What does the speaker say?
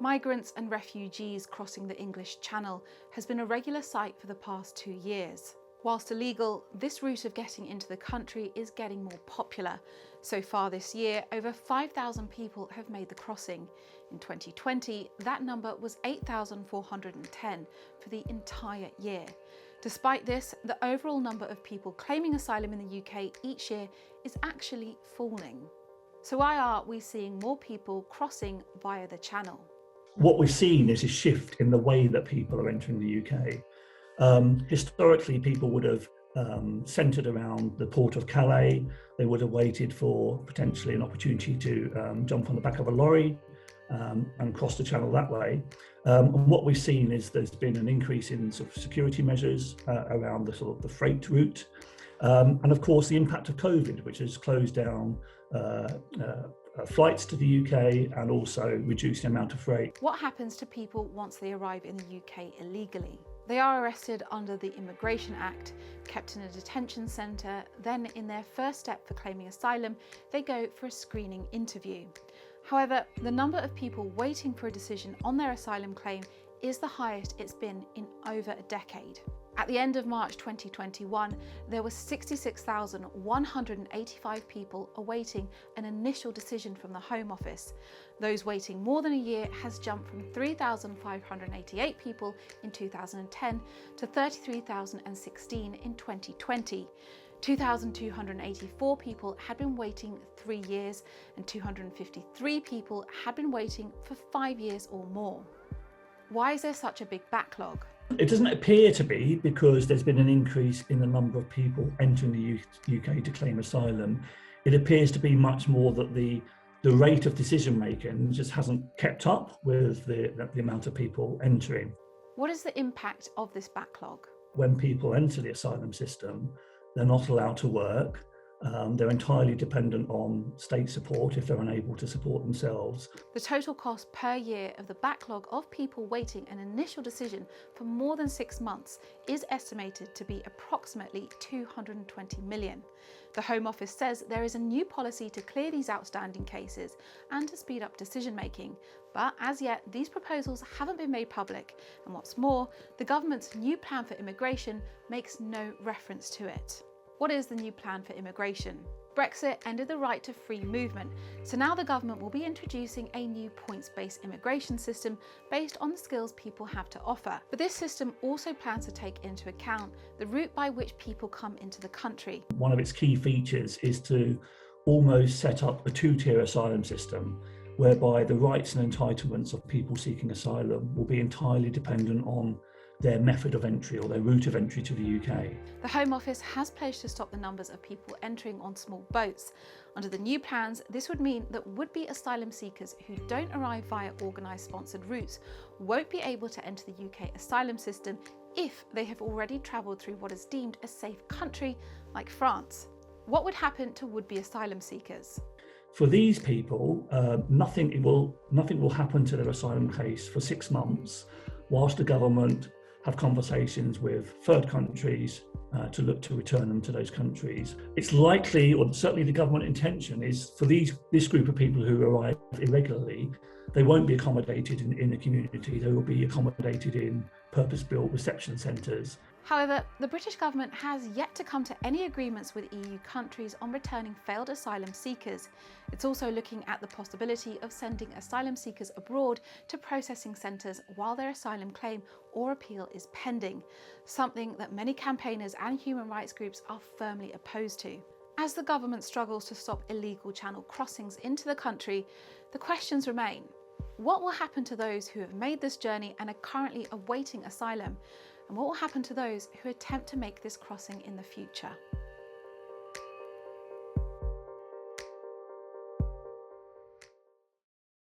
Migrants and refugees crossing the English Channel has been a regular sight for the past 2 years. Whilst illegal, this route of getting into the country is getting more popular. So far this year, over 5,000 people have made the crossing. In 2020, that number was 8,410 for the entire year. Despite this, the overall number of people claiming asylum in the UK each year is actually falling. So why are we seeing more people crossing via the Channel? What we've seen is a shift in the way that people are entering the UK. Historically, people would have centred around the port of Calais. They would have waited for potentially an opportunity to jump on the back of a lorry and cross the Channel that way. And what we've seen is there's been an increase in sort of security measures around the sort of the freight route. And of course, the impact of COVID, which has closed down flights to the UK and also reduced the amount of freight. What happens to people once they arrive in the UK illegally? They are arrested under the Immigration Act, kept in a detention centre, then in their first step for claiming asylum, they go for a screening interview. However, the number of people waiting for a decision on their asylum claim is the highest it's been in over a decade. At the end of March 2021, there were 66,185 people awaiting an initial decision from the Home Office. Those waiting more than a year has jumped from 3,588 people in 2010 to 33,016 in 2020. 2,284 people had been waiting 3 years and 253 people had been waiting for 5 years or more. Why is there such a big backlog? It doesn't appear to be because there's been an increase in the number of people entering the UK to claim asylum. It appears to be much more that the rate of decision making just hasn't kept up with the amount of people entering. What is the impact of this backlog? When people enter the asylum system, they're not allowed to work. They're entirely dependent on state support if they're unable to support themselves. The total cost per year of the backlog of people waiting an initial decision for more than 6 months is estimated to be approximately 220 million. The Home Office says there is a new policy to clear these outstanding cases and to speed up decision making, but as yet these proposals haven't been made public, and what's more, the government's new plan for immigration makes no reference to it. What is the new plan for immigration? Brexit ended the right to free movement, so now the government will be introducing a new points-based immigration system based on the skills people have to offer. But this system also plans to take into account the route by which people come into the country. One of its key features is to almost set up a two-tier asylum system, whereby the rights and entitlements of people seeking asylum will be entirely dependent on their method of entry or their route of entry to the UK. The Home Office has pledged to stop the numbers of people entering on small boats. Under the new plans, this would mean that would-be asylum seekers who don't arrive via organised sponsored routes won't be able to enter the UK asylum system if they have already travelled through what is deemed a safe country like France. What would happen to would-be asylum seekers? For these people, nothing will happen to their asylum case for 6 months, whilst the government have conversations with third countries to look to return them to those countries. It's likely, or certainly the government intention is for this group of people who arrive irregularly, they won't be accommodated in the community. They will be accommodated in purpose-built reception centres. However, the British government has yet to come to any agreements with EU countries on returning failed asylum seekers. It's also looking at the possibility of sending asylum seekers abroad to processing centres while their asylum claim or appeal is pending, something that many campaigners and human rights groups are firmly opposed to. As the government struggles to stop illegal channel crossings into the country, the questions remain. What will happen to those who have made this journey and are currently awaiting asylum? And what will happen to those who attempt to make this crossing in the future?